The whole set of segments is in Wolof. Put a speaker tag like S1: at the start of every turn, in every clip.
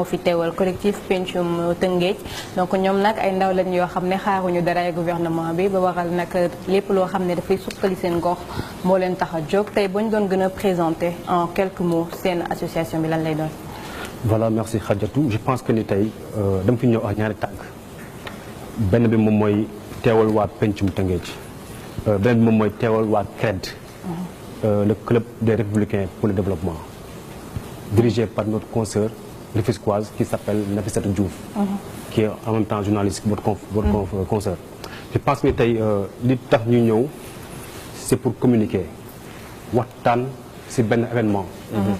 S1: moo fi teewal collectif Pencum Tëngéej donc ñoom nag ay ndaw lañ yoo xam ne xaaruñu dara ay gouvernement bi ba waral nag lépp loo xam ne dafay suqali seen gox moo leen tax a jóg tey ba ñu doon gën a présenter en quelques mots seen association bi lan lay doon.
S2: Voilà, merci Khadijatou. Je pense que ni tey dama fi ñëw ak ñaari tànk benn bi moom mooy teewal waa Pencum Tëngéej benn bi moom mooy teewal waa CRED le club des républicains pour le développement dirigé par notre consoeur rufisquoise qui s'appelle Nafissatou Diouf qui est en même temps journaliste votre consoeur. Je pense que tey li tax ñu ñëw c'est pour communiquer waxtaan ci benn événement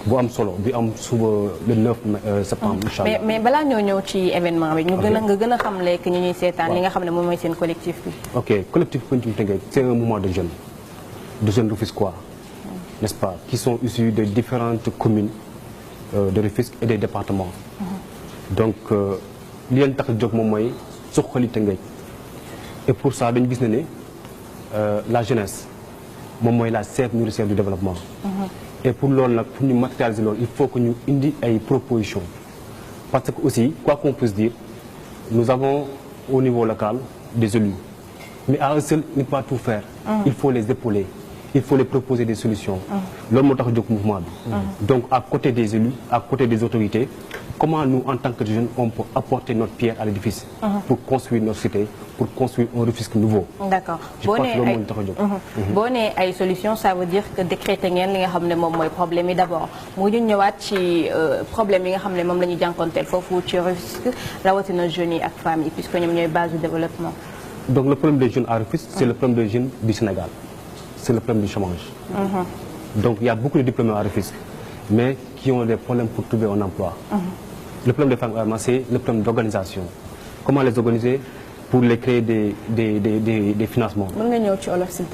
S2: bu am solo bi am suba le 9 septembre inchallah.
S1: mais balaa ñoo ñëw ci événement bi ñu gën a xam lekk ñu ñuy seetaan li nga xam ne moom mooy seen collectif bi.
S2: Ok, collectif Pencum Tëngéej c'est un mouvement de jeunes rufisquois, n'est-ce pas, qui sont issus de différentes communes de Rufisque et des départements. Donc li leen tax a jóg moom mooy suqali Tëngéej et pour ça dañu gis ne la jeunesse moom mooy la sève nourricière du développement. Et pour loolu nag pour ñu matérialiser loolu il faut que ñu indi ay propositions parce que aussi quoi qu'on puisse dire nous avons au niveau local des élus mais à eux seuls ils ne peuvent pas tout faire. Il faut les épauler. Il faut les proposer des solutions. Loolu moo tax a jóg mouvement bi. Donc à côté des élus, à côté des autorités, comment nous en tant que jeunes on peut apporter notre pierre à l'édifice pour construire notre cité, pour construire un Rufisque nouveau. D'accord.
S1: boo nee ay solutions ça veut dire que décréter ngeen li nga xam ne moom mooy problème yi d'abord mu ñu ñëwaat ci problème yi nga xam ne moom la ñuy jànkonteel foofu ci Rufisque rawatina jeunes yi ak femmes yi puisque ñoom ñooy base du développement.
S2: Donc le problème des jeunes à Rufisque c'est le problème des jeunes du Sénégal. C'est le problème du chômage. Donc il y a beaucoup de diplômés à Rufisque, mais qui ont des problèmes pour trouver un emploi. Le problème des femmes également, c'est le problème d'organisation. Comment les organiser pour les créer des financements.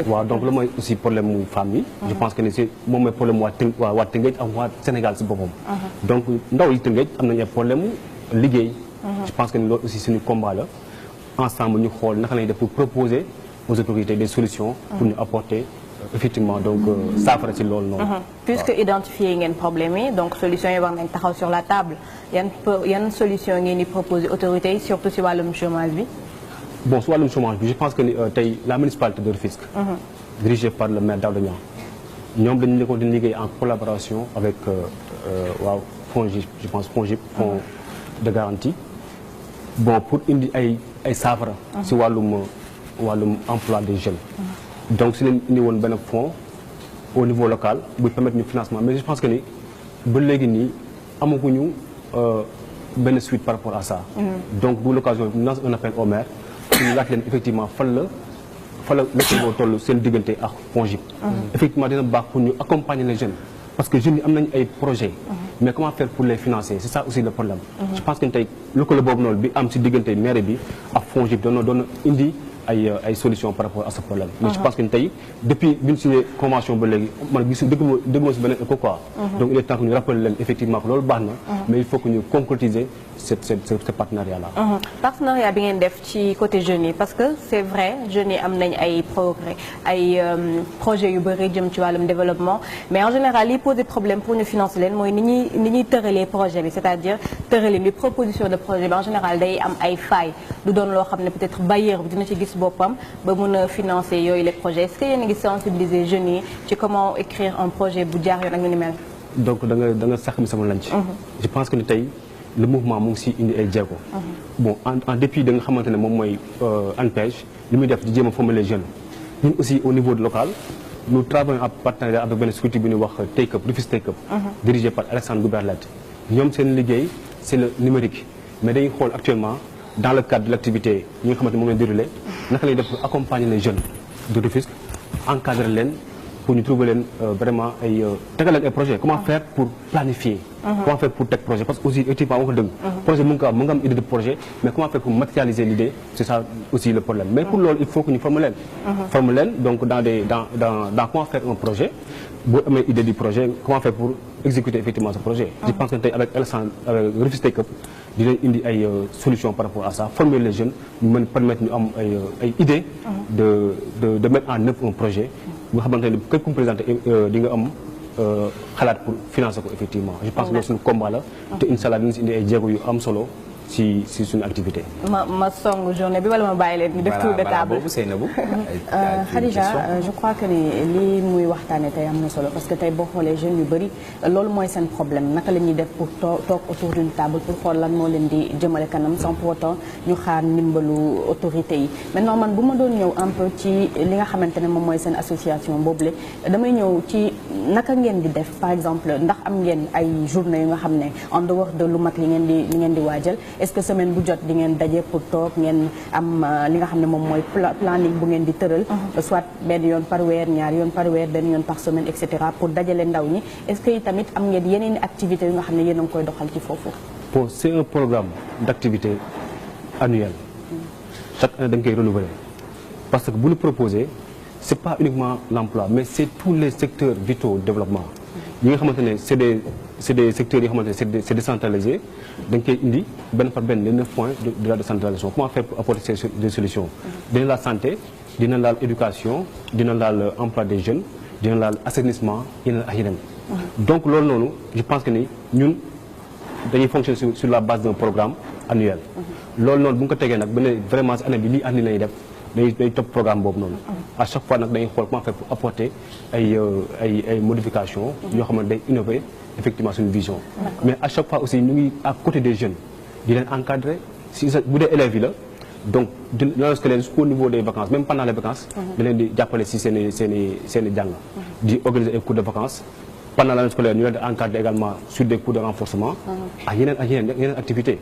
S2: Waaw, donc le mooy aussi problème mu femmes yi. Je pense que c'est moom mooy problème waa Tëngéej ak waa Sénégal si boppam. Donc ndaw yi Tëngéej am nañu ay problème mu liggéey. Je pense que loolu aussi suñu combat la. Ensemble ñu xool naka lañuy def pour proposer aux autorités des solutions pour ñu apporter effectivement donc saafara ci loolu noonu.
S1: Puisque identifier ngeen problème yi donc solution yi war nañ taxaw sur la table yan solution ngeen di proposer autorités yi surtout ci wàllum chômage bi.
S2: Bon ci wàllum chômage bi je pense que ni tey la municipalité de Rufisque. dirigée par le maire Daouda Niang ñoom dañu nekkoon di liggéey en collaboration avec waaw FONGIP je pense FONGIP fonds de garantie bon pour indi ay saafara. ci wàllum emploi des jeunes. Donc si leen indi woon benn fonds au niveau local buy permettre ñu financement mais je pense que ni ba léegi nii amaguñu benn suite par rapport à ça. Donc bu l'occasion ñu lance un appel au maire pour ñu laaj leen effectivement fan la lëkkaloo toll seen diggante ak FONGIP. Effectivement dina baax pour ñu accompagner les jeunes parce que jeunes yi am nañu ay projets. Mais comment faire pour les financer? C'est ça aussi le problème. Je pense que tey lëkkaloo boobu noonu bi am ci diggante maire bi ak FONGIP doon indi ay solutions par rapport à ce problème. Mais je pense que tey depuis bi ñu signé convention ba léegi man gis dëgg si beneen écho quoi. Donc il est temps que ñu rappeler leen effectivement que loolu baax na. Mais il faut que ñu concrétiser ce partenariat là.
S1: Partenariat bi ngeen def ci côté jeunes yi parce que c'est vrai jeunes yi am nañ ay progrès ay projets yu bëri jëm ci wàllum développement mais en général li pose problème pour ñu financer leen mooy ni ñuy tëralee projet bi c'est-à-dire tëralee bi proposition de projet bi en général day am ay failles du doon loo xam ne peut-être bailleur bi dina ci gis boppam ba mën a financer yooyu les projets est-ce que yéen a ngi sensibiliser jeunes yi ci comment écrire un projet bu jaar yoon ak ni mel.
S2: Donc da nga sax mi sama lanc. Je pense que ni tey le mouvement mu ngi si indi ay jéego. Bon en dépit da nga xamante ne moom mooy ANPEJ li muy def di jéem a former les jeunes ñun aussi au niveau local nous travaillons en partenariat avec benn structure bi ñuy wax Take Up Rufisque Take Up. Dirigé par Alexandre Gouberlet. Ñoom seen liggéey c'est le numérique mais dañuy xool actuellement. Dans le cadre de l'activité ñi nga xamante ne moom lañ déroulé naka lay def pour accompagner les jeunes de Rufisque encadrer leen pour ñu trouver leen vraiment ay tegal leen ay projets comment faire pour planifier. Comment faire pour teg projet parce que aussi effectivement wax dëgg. Projet mu nga am idée de projet mais comment faire pour matérialiser l'idée c'est ça aussi le problème mais pour loolu il faut que ñu former leen. Former leen donc dans comment faire un projet boo amee idée du projet comment faire pour exécuter effectivement ce projet. Je pense que tey avec Rufisque Take Up dinañ indi ay solutions par rapport à ça former les jeunes ñu mën permettre ñu am ay idées. de mettre en œuvre un projet nga xamante ne képp ku mu présenté di nga am xalaat pour financer ko effectivement je pense que loolu suñu combat la te incha allah dinañ si indi ay jéego yu am solo si suñu activité.
S1: ma song journée bi wala ma bàyyi leen ñu def tour de table.
S3: Khadija je crois que ni lii muy waxtaanee tey am na solo parce que tey boo xoolee jeunes yu bëri loolu mooy seen problème naka la ñuy def pour toog autour d'une table pour xool lan moo leen di jëmale kanam sans pour autant ñu xaar ndimbalu autorités yi. maintenant man bu ma doon ñëw un peu ci li nga xamante ne moom mooy seen association boobule damay ñëw ci naka ngeen di def par exemple ndax am ngeen ay journée yu nga xam ne en dehors de lu mag li ngeen di waajal. est-ce que semaine bu jot di ngeen daje pour toog ngeen am li nga xam ne moom mooy planning bu ngeen di tëral soit benn yoon par weer ñaar yoon par weer benn yoon par semaine et cetera pour dajale ndaw ñi est-ce que tamit am ngeen yeneen activités yu nga xam ne yéen a ngi koy doxal ci foofu.
S2: bon c'est un programme d'activité annuel chaque année da nga koy renouveler parce que bu ñu proposer c'est pas uniquement l'emploi mais c'est tous les secteurs vitaux de développement yi nga xamante ne c'est des secteurs yi nga xamante ne c'est décentralisé dañ koy indi benn par benn les 9 points de la décentralisation comment faire pour apporter des solutions dina laal santé dina laal éducation dina laal emploi des jeunes dina laal assainissement yeneen ak yeneen donc loolu noonu je pense que ni ñun dañuy fonctionner sur la base d'un programme annuel loolu noonu bu ñu ko tegee nag ba ne vraiment si année bi lii année lañuy def day topp programme boobu noonu à chaque fois nag dañuy xool comment faire pour apporter ay modifications yoo xam ne day innover effectivement suñu vision mais à chaque fois aussi ñu ngi à côté des jeunes di leen encadrer si bu dee élèves yi la donc lorsque leen jusqu'au niveau des vacances même pendant les vacances da leen di jàppale si seen i jàng di organiser ay cours de vacances pendant l'année scolaire ñu leen di encadrer également sur des cours de renforcement ak yeneen activités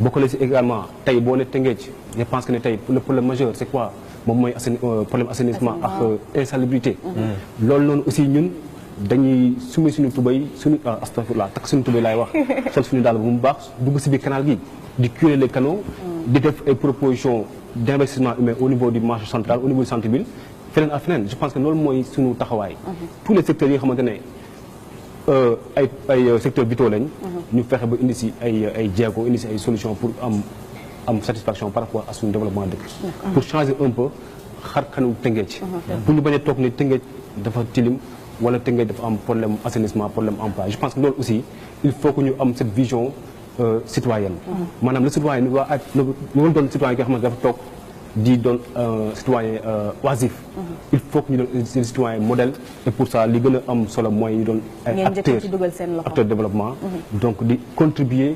S2: bokkale si également tey boo ne Tëngéej je pense que ne tey le problème majeur c'est quoi moom mooy problème assainissement ak insalubrité loolu noonu aussi ñun dañuy sumi suñu tubay suñu astafurlah takk suñu tubay laay wax sol suñu daal bu mu baax dugg si biir canal gi di curer les canaux di def ay propositions d'investissement humain au niveau du marché central au niveau du centre-ville feneen ak feneen je pense que loolu mooy suñu taxawaay tous les secteurs yi nga xamante ne ay secteurs vitaux lañ ñu fexe ba indi si ay jéego indi si ay solutions pour am satisfaction par rapport à suñu développement dëkk pour changer un peu xar kanu Tëngéej pour ñu bañ a toog ni Tëngéej dafa tilim wala Tëngéej dafa am problème assainissement problème emploi je pense que loolu aussi il faut que ñu am cette vision citoyenne maanaam le citoyen ni waa ñu doon citoyen ki nga xamante dafa toog di doon citoyen oisif il faut que ñu doon citoyen modèle et pour ça li gën a am solo mooy ñu doon ay acteurs de développement donc di contribuer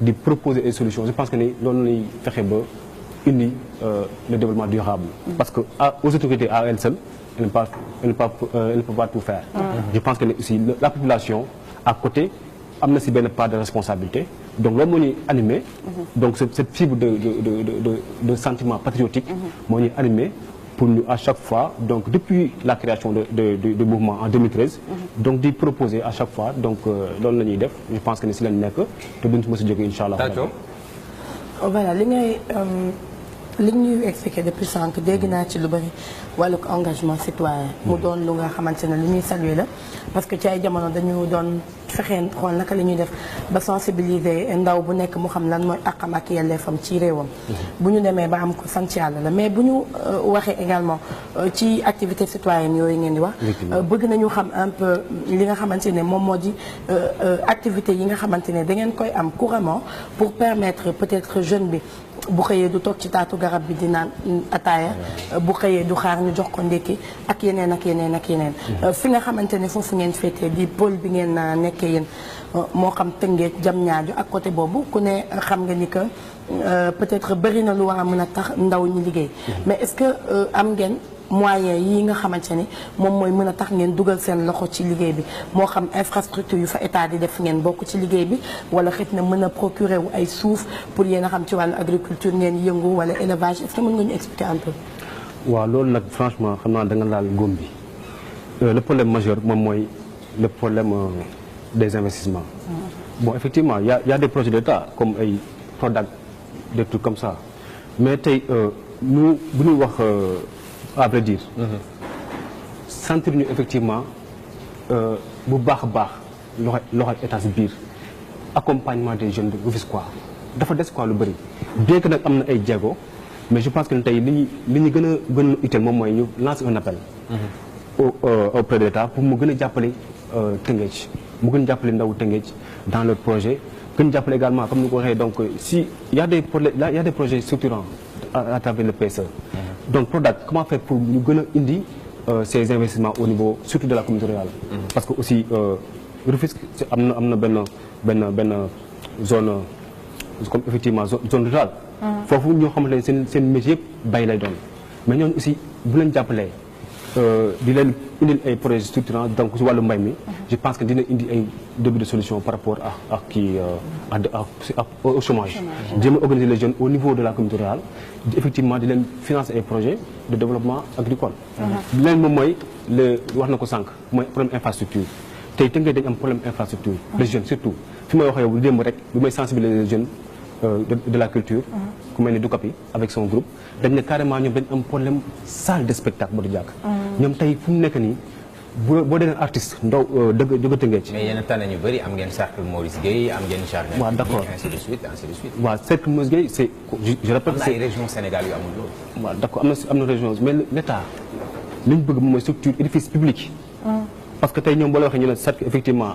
S2: di proposer des solutions je pense que ni loolu lay fexe ba indi le développement durable parce que aux autorités à elles seules elle ne peut pas tout faire je pense que aussi la population à côté am na si benn part de responsabilité donc loolu moo ñuy animé donc cette fibre de sentiment patriotique moo ñuy animé pour ñu à chaque fois donc depuis la création du mouvement en 2013 donc di proposer à chaque fois donc loolu la ñuy def je pense que ni si lañ nekk te duñ si mës a jóge incha allah
S4: voilà li ñuy expliqué depuis sànq dégg naa ci lu bëri wàllu engagement citoyen mu doon lu nga xamante ne lu ñuy saluer la parce que ci ay jamono dañu doon fexeen xool naka la ñuy def ba sensibiliser ndaw bu nekk mu xam lan mooy àqam ak yelleefam ci réewam bu ñu demee ba am ko sant yàlla la mais bu ñu waxee également ci activité citoyenne yooyu ngeen di wax bëgg nañu xam un peu li nga xamante ne moom moo di activité yi nga xamante ne da ngeen koy am couramment pour permettre peut-être jeune bi bu xëyee du toog ci taatu garab bi di naan ataaya bu xëyee du xaar ñu jox ko ndékki ak yeneen ak yeneen ak yeneen fi nga xamante ne foofu ngeen féetee di pôle bi ngeen nekkee yéen moo xam Tëngéej Diamniadio ak côté boobu ku ne xam nga ni que peut-être bëri na lu war a mën a tax ndaw ñi liggéey mais est-ce que am ngeen moyens yi nga xamante ni moom mooy mën a tax ngeen dugal seen loxo ci liggéey bi moo xam infrastructure yu fa état di def ngeen bokk ci liggéey bi wala xëy na mën a procurer wu ay suuf pour yéen a xam ci wàllu agriculture ngeen yëngu wala élevage est-ce que mën nga ñu expliquer un peu.
S2: waaw loolu nag franchement xam naa da nga laal góom bi le problème majeur moom mooy le problème des investissements. Bon effectivement il y a des projets d'État comme ay Prodac des trucs comme ça mais tey ñu bu ñuy wax. à vrai dire sentir ñu effectivement bu baax a baax loxo état si biir accompagnement des jeunes de Rufisquois dafa des quoi lu bëri bien que nag am na ay jéego mais je pense que tey li ñu gën a utile moom mooy ñu lancer un appel auprès de l'État pour mu gën a jàppale Tëngéej mu gën jàppale ndaw Tëngéej dans leur projet gën jàppale également comme ni ko waxee donc si y a des projets structurants à travers le PSE. Donc Prodac comment faire pour ñu gën a indi ces investissements au niveau surtout de la communauté rurale. Parce que aussi Rufisque am na benn zone comme effectivement zone rurale. foofu ñoo xamante ne seen métier yëpp bay lay doon mais ñooñu aussi bu leen jàppalee di leen indil ay projets structurants donc si wàllu mbay mi je pense que dina indi ay début de solution par rapport au chômage. jéem a organiser les jeunes au niveau de la communauté rurale effectivement di leen financer ay projets de développement agricole. leen moom mooy wax na ko sànq mooy problème infrastructure tey Tëngéej dañu am problème infrastructure. les jeunes surtout fi may wax yow bu démb rek bi may sensibiliser les jeunes de la culture. ku mel ni Dukapi avec son groupe dañ ne carrément ñoom dañ am problème salle de spectacle ba du jàkk. ñoom tey fu mu nekk nii boo dee artiste ndaw jóge Tëngéej.
S5: mais yéen a tànn ñu bëri am ngeen cercle Maurice Guèye am ngeen jardin.
S2: waaw d'accord
S5: ainsi de suite ainsi de suite.
S2: waaw cercle Maurice Guèye c'est je répète.
S5: am na ay régions Sénégal yu amul loolu.
S2: waaw d'accord am na région mais l'État li ñu bëgg moom mooy structure édifice public. parce que tey ñoom boo la waxee ñu ne cercle effectivement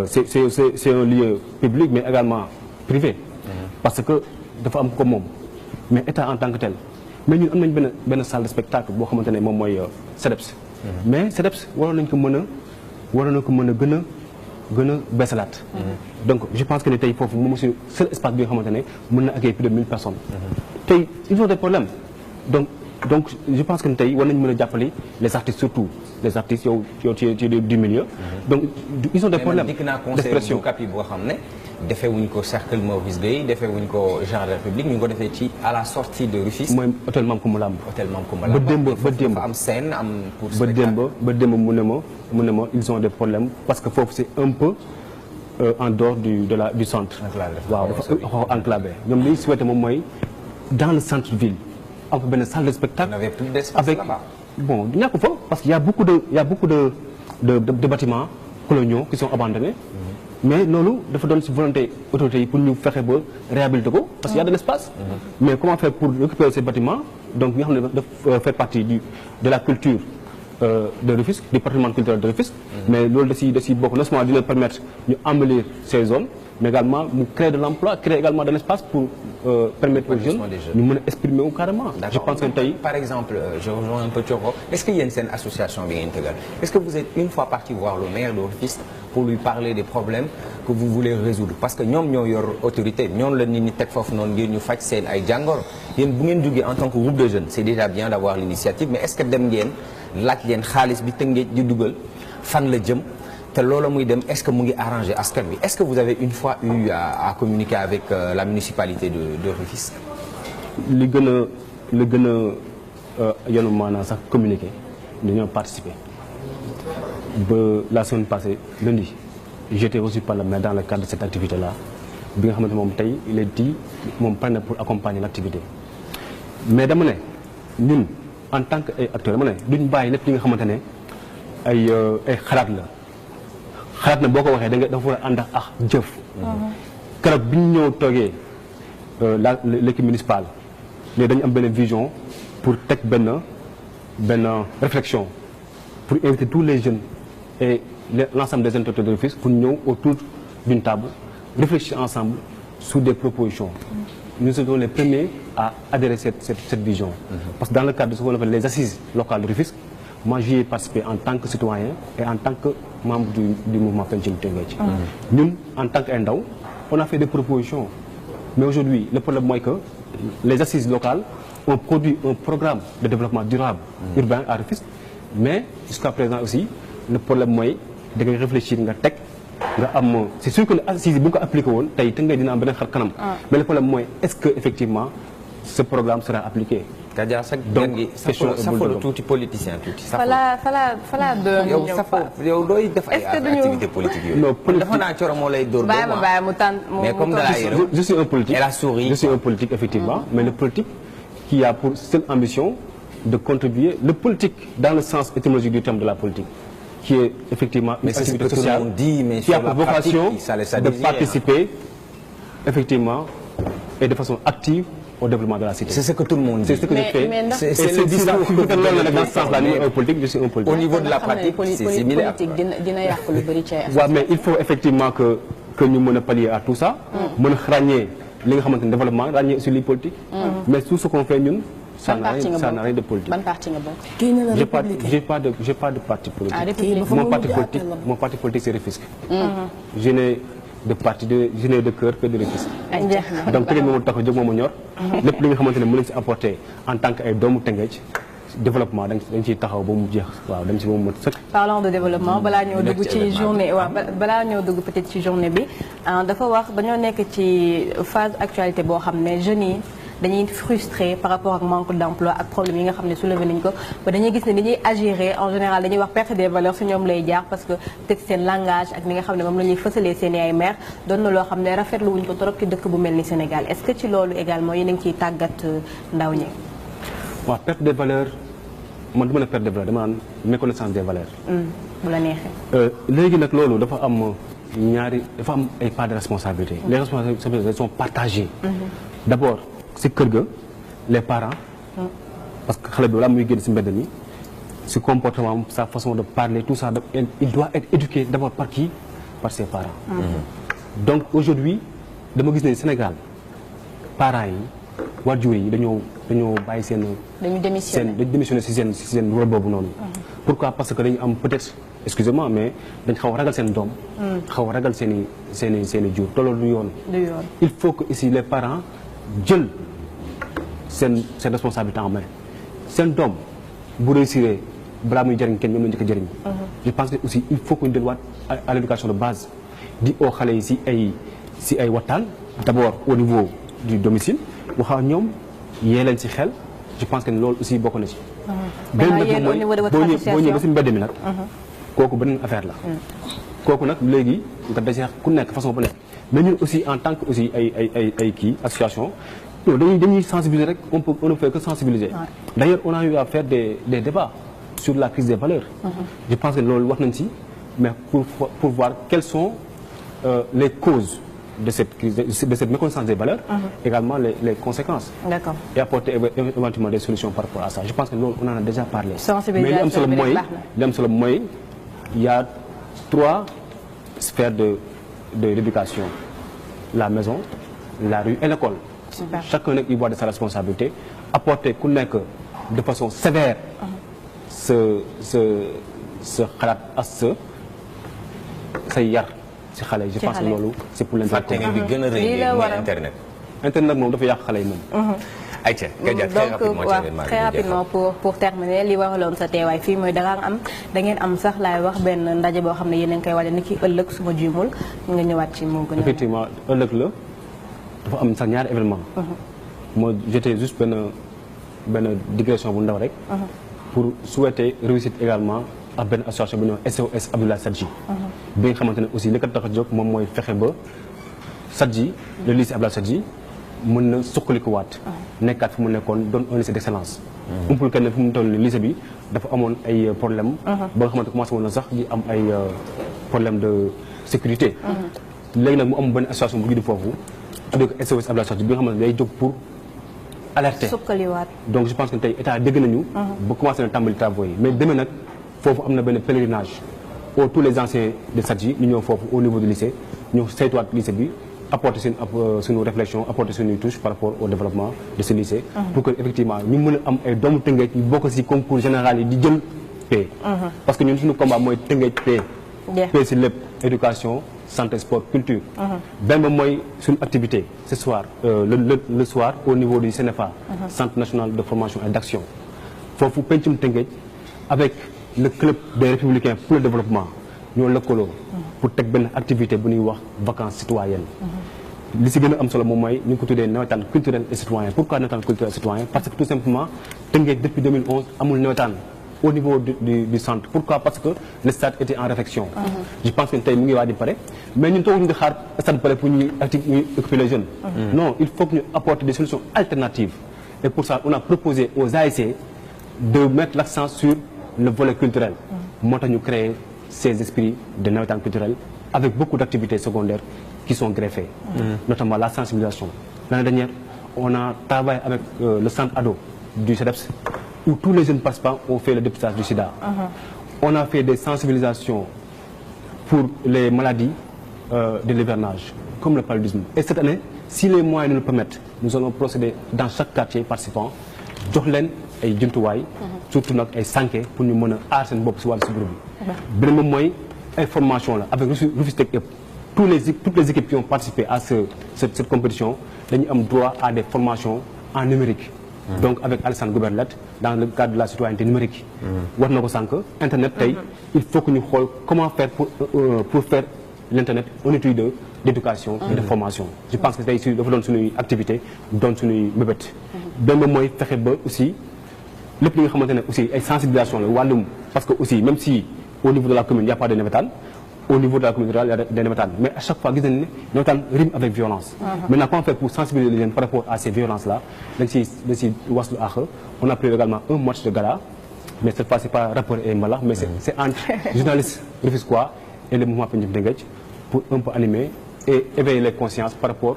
S2: c'est un lieu public mais également privé. parce que dafa am ko moom mais état en tant que tel mais ñun am nañ benn salle de spectacle boo xamante ne moom mooy CEDEPS. mais CEDEPS waroon nañ ko mën a gën a beesalaat. donc je pense que ne tey foofu moom aussi seul espace bi nga xamante ne mën na accueillir plus de 1000 personnes. tey ils ont des problèmes donc je pense que ne tey war nañu mën a jàppale les artistes surtout les artistes yow ci du milieu. donc ils ont des problèmes d'expression.
S5: boo xam ne defeewuñ ko cercle Maurice Guèye defeewuñ ko jardin public ñu ngi ko defee ci à la sortie de Rufisque.
S2: mooy hôtel Mame Coumba Lamb.
S5: hôtel Mame Coumba Lamb
S2: ba démb
S5: am scène am pour spectacle.
S2: ba démb mu ne ma ils ont des problèmes parce que foofu c'est un peu en dehors du centre. waaw dafa enclavé ñoom li ñu souhaité moom mooy dans le centre ville am fa benn salle de spectacle. avec bon ñàkk fa parce qu'il y a beaucoup de bâtiments coloniaux qui sont abandonnés. mais loolu dafa doon ci volonté autorités yi pour ñu fexe ba réhabiliter ko parce qu'il y a de l'espace. mais comment faire pour récupérer ces bâtiments donc nga xam ne dafa fait partie de la culture de Rufisque du patrimoine culturel de Rufisque. mais loolu da ciy bokk non seulement dina permettre ñu embellir ces zones mais également mu créer de l'emploi créer également de l'espace pour permettre aux jeunes ñu mën a exprimer wu carrément. je pense que tey
S5: par exemple je rejoins un peu Thioro est-ce que yéen seen association bi ngeen tëgal est-ce que vous êtes une fois parti voir le maire de Rufisque pour lui parler des problèmes que vous voulez résoudre parce que ñoom ñoo yor autorité ñoom la nit ñi teg foofu noonu ngir ñu faj seen ay jàngoro yéen bu ngeen jógee en tant que groupe de jeunes c'est déjà bien d'avoir l'initiative mais est-ce que dem ngeen laaj leen xaalis bi Tëngéej di dugal fan la jëm te loola muy dem est-ce que mu ngi arranger askan bi est-ce que vous avez une fois eu à communiquer avec la municipalité de Rufisque.
S2: li gën a yanu maanaam sax communiquer dañoo participer ba la semaine passée lundi j'étais reçu par le maire dans le cadre de cette activité là bi nga xamante moom tey il est dit moom pare na pour accompagner l'activité mais dama ne ñun en tant que ay acteurs dama ne duñ bàyyi lépp li nga xamante ne ay xalaat la xalaat na boo ko waxee dafa war a ànd ak jëf. keroog bi ñu ñëw toogee l'équipe municipale mais dañu am benn vision pour teg benn réflexion pour inviter tous les jeunes et l'ensemble des intellectuels de Rufisque pour ñëw autour d'une table réfléchir ensemble sur des propositions. Nous serons les premiers à adhérer cette vision. Parce que dans le cadre de ce qu'on appelle les assises locales de Rufisque, moi j'y ai participé en tant que citoyen et en tant que membre du mouvement Pencum Tëngéej. Nous, en tant que ndaw, on a fait des propositions. Mais aujourd'hui, le problème mooy que les assises locales ont produit un programme de développement durable urbain à Rufisque. Mais jusqu'à présent aussi, le problème mooy da ngay réfléchir nga teg nga am c'est sûr que assises bu ñu ko appliqué woon tey Tëngéej dina am beneen xar kanam. Mais le problème mooy est-ce que effectivement ce programme sera appliqué.
S5: Kadia sax
S2: donc
S5: question safolu tuuti politicien tuuti.
S1: fala
S5: yow yow dooy def ay activité politique yooyu.
S2: non politique
S5: dafa naa Thioro moo lay dóor. mais comme da
S2: je suis un politique.
S5: elle a souri.
S2: Je suis un politique effectivement. Mais le politique qui a pour seule ambition de contribuer le politique dans le sens étymologique du terme de la politique qui est effectivement une activité sociale qui a pour vocation de participer effectivement et de façon active au développement de la cité.
S5: C'est ce que tout le monde dit.
S2: C'est ce que je fais.
S5: C'est le discours
S2: dans ce sens-là, ni un politique, je suis un politique.
S5: Au niveau de la pratique, c'est similaire.
S2: Ouais, mais il faut effectivement que ñu mën a pallier à tout ça. mën a ràññee li nga xamante ne développement ràññee aussi li politique. mais tout ce qu'on fait ñun. ça n'a rien de politique.
S3: ban parti nga bokk.
S4: kii nee na républicain
S2: j'ai pas de parti politique.
S3: Ah, républicain.
S2: Mon parti politique c'est Rufisque. Je n'ai de parti je n'ai de cœur que de Rufisque. donc Tëngéej moom tax a jóg moom a ñor. lépp li nga xamante ne mën nañu si apporter en tant que ay doomu Tëngéej développement dañ ciy taxaw ba mu jeex waaw dañ ci ba mu mën sëkk.
S1: parlant de développement balaa ñoo dugg ci journée waaw balaa ñoo dugg peut-être ci journée bi dafa wax dañoo nekk ci phase actualité boo xam ne jeunes yi dañuy frustré par rapport ak manque d'emploi ak problème yi nga xam ne soulevé nañ ko ba dañuy gis ne ni ñuy agir en général dañuy wax perte des valeurs si ñoom lay jaar parce que peut-être seen langage ak ni nga xam ne moom la ñuy fësalee seen ay maire doon na loo xam ne rafetlu wuñ ko trop ci dëkk bu mel ni Sénégal est-ce que ci loolu également yéen a ngi ciy tàggat ndaw ñi.
S2: waaw perte des valeurs man du ma ne perte des valeurs dama naan méconnaissance des valeurs.
S1: bu la neexee.
S2: léegi nag loolu dafa am ay part de responsabilité. les responsabilités sont partagées. D'abord si kër ga les parents. parce que xale bi balaa muy génn si mbedd mi si comportement sa façon de parler tout ça il doit être éduqué d'abord par qui? Par ses parents. donc aujourd'hui dama gis ne Sénégal parents yi waajur yi dañoo bàyyi seen. dañu démissionné si seen rôle boobu noonu. pourquoi? parce que dañu am peut-être excusez-moi mais dañ xaw a ragal seen doom. xaw a ragal seen i jur te loolu du yoon. il faut que ici les parents jël seen responsabilité en main seen doom bu réussir balaa muy jëriñ kenn ñoom la njëkk a jëriñ. je pense que aussi il faut que ñu delluwaat à l'éducation de base di oo xale yi si ay waxtaan d'abord au niveau du domicile wax ak ñoom yee leen ci xel je pense que loolu aussi bokk na ci. benn nag mooy boo ñëwee ba si mbedd mi nag. kooku beneen affaire la. kooku nag léegi nga dese ku nekk façon bu nekk mais ñun aussi en tant que aussi ay association dañuy sensibiliser rek on ne fait que sensibiliser. d'ailleurs on a eu à faire des débats sur la crise des valeurs. je pense que loolu wax nañ ci mais pour voir quelles sont les causes de cette méconnaissance des valeurs. également les conséquences.
S1: D'accord.
S2: et apporter éventuellement des solutions par rapport à ça je pense que loolu on en a déjà parlé.
S1: mais
S2: li am solo mooy il y a 3 sphères de l'éducation: la maison, la rue et l'école.
S1: Super.
S2: Chacun nag il voit de sa responsabilité apporter ku nekk de façon sévère sa xalaat ak sa yar ci xale yi. je pense que loolu c'est pour l'intérêt.
S5: bi gën a rëy mooy internet.
S2: internet moom dafa yàq xale yi moom.
S5: ayca donc
S1: très rapidement pour terminer li waraloon sa teewaay fii mooy da ngeen am sax laay wax benn ndaje boo xam ne yéen a ngi koy waajal ni ki ëllëg suma juumul nga ñëwaat ci moo gën a.
S2: effectivement ëllëg la dafa am sax ñaari événement. moo j'étais juste benn digression bu ndaw rek. pour souhaiter réussite également ak benn association bu ñuy wax SOS Abdoulaye Sadji. bi nga xamante ne aussi li ko tax a jóg moom mooy fexe ba Sadji le lycée Abdoulaye Sadji mën na suqalikuwaat. nekkaat fu mu nekkoon doon un lycée d'excellence. umpul kenn fu mu toll nii lycée bi dafa amoon ay problème ba nga xamante commencé woon na sax di am ay problème de sécurité. léegi nag mu am benn association bu judd foofu tuddee ko SOS Abdoulaye Sadji bi nga xamante ne day jóg pour alerter.
S1: suqaliwaat.
S2: donc je pense que tey état dégg nañu. ba commencé na tàmbali travaux yi mais demain nag foofu am na benn pèlerinage pour tous les anciens de Sadji ñu ñëw foofu au niveau du lycée ñu saytuwaat lycée bi. apporter suñu réflexion apporter suñuy touche par rapport au développement de ce lycée. pour que effectivement ñu mën a am ay doomu Tëngéej ñu bokk ci concours général yi di jël paie. parce que ñun suñu combat mooy Tëngéej paie. paie ci lépp éducation santé sport culture. benn mooy suñu activité ce soir le soir au niveau du CNFA. centre national de formation et d'action. foofu pencum Tëngéej avec le club des républicains pour le développement. ñoo lëkkaloo pour teg benn activité bu ñuy wax vacances citoyennes. li si gën a am solo moom mooy ñu ngi ko tuddee nawetaan culturel et citoyen. pourquoi nawetaan culturel et citoyen parce que tout simplement Tëngéej depuis 2011 amul nawetaan au niveau du centre. pourquoi parce que le stade était en réfection. je pense que tey mu ngi waaj di pare mais ñun tooguñu di xaar stade pare pour ñuy occuper les jeunes. non il faut que ñu apporter des solutions alternatives et pour ça on a proposé aux ASC de mettre l'accent sur le volet culturel. moo tax ñu créer ces esprits de nawetaan culturel avec beaucoup d'activités secondaires qui sont greffées. Notamment la sensibilisation. L'année dernière, on a travaillé avec le centre ado du CEDEPS où tous les jeunes participants ont fait le dépistage du sida. On a fait des sensibilisations pour les maladies de l'hivernage, comme le paludisme. Et cette année, si les moyens nous le permettent, nous allons procéder dans chaque quartier participant jox leen ay jumtuwaay. surtout nag ay sànke pour ñu mën a aar seen bopp si wàllu sibiru bi. beneen moom mooy information la avec Rufisque Tech Up toutes les équipes qui ont participé à cette compétition dañu am droit à des formations en numérique. donc avec Alassane Gouberlet dans le cadre de la citoyenneté numérique. war na ko sànq internet tey il faut que ñu xool comment faire pour faire l'internet un outil d'éducation et de formation. je pense que tey si dafa doon suñuy activité doon suñuy mbébét. benn mooy fexe ba aussi lépp li nga xamante ne aussi ay sensibilisation la wàllum parce que aussi même si au niveau de la commune il y a pas de navétane au niveau de la commune rurale il y a des navétanes mais à chaque fois gis nañu ne navétane rime avec violence. maintenant comment faire pour sensibiliser les jeunes par rapport à ces violences là dañ si waslu àq. on a prévu également un match de gala mais cette fois c'est pas rappeur et mbalax mais c'est entre journalistes rufisquois et le mouvement Pencum Tëngéej pour un peu animer et éveiller les consciences par rapport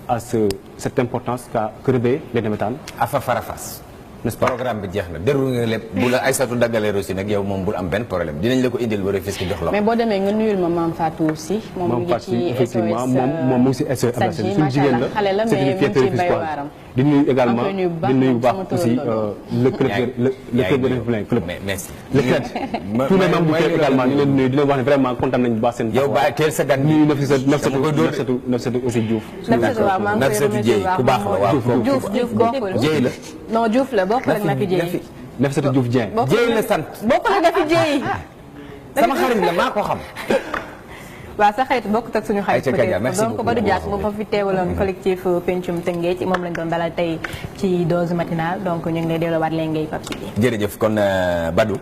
S2: à cette importance que revêt les navétanes.
S5: Afa Farafas.
S2: n'est-ce pas
S5: programme bi jeex na déroulé nga lépp bu la Aïssatou daggalee aussi nag yow moom bul am benn problème dinañ la ko indil ba Rufisque jox la.
S3: mais boo demee nga nuyul ma Mame Fatou aussi. moom mu ngi ci
S2: effectivement moom mu ngi si SOS Sadji suñu jigéen la
S3: xale la mais mu ngi ciy bay waaram.
S2: di nuyu également di nuyu bu baax aussi le club de République club.
S5: merci.
S2: le club tous les membres du club également ñu leen nuyu di leen wax ne vraiment kontaan nañu bu baax seen.
S5: yow ba teel sa gan
S2: nuyu Nafissatou aussi Diouf.
S5: Nafissatou Dieye ku baax la waaw.
S1: Diouf bokkul.
S5: Dieye la.
S1: non Diouf la bokkul ak Nafi Dieye.
S2: Nafissatou Diouf Dieng.
S5: Dieye la sant.
S1: bokkul ak Nafi Dieye.
S5: sama xarit la maa ko xam.
S1: waaw sa xarit bokkut ak suñu xarit peut-être donc
S5: beaucoup
S1: Badou Diack moom fa fi teewaloon collectif Pencum Tëngéej moom lañ doon dalal tey ci dose matinale donc ñu ngi lay delloowaat leen ngay Pape Sidi.
S5: jërëjëf kon Badou.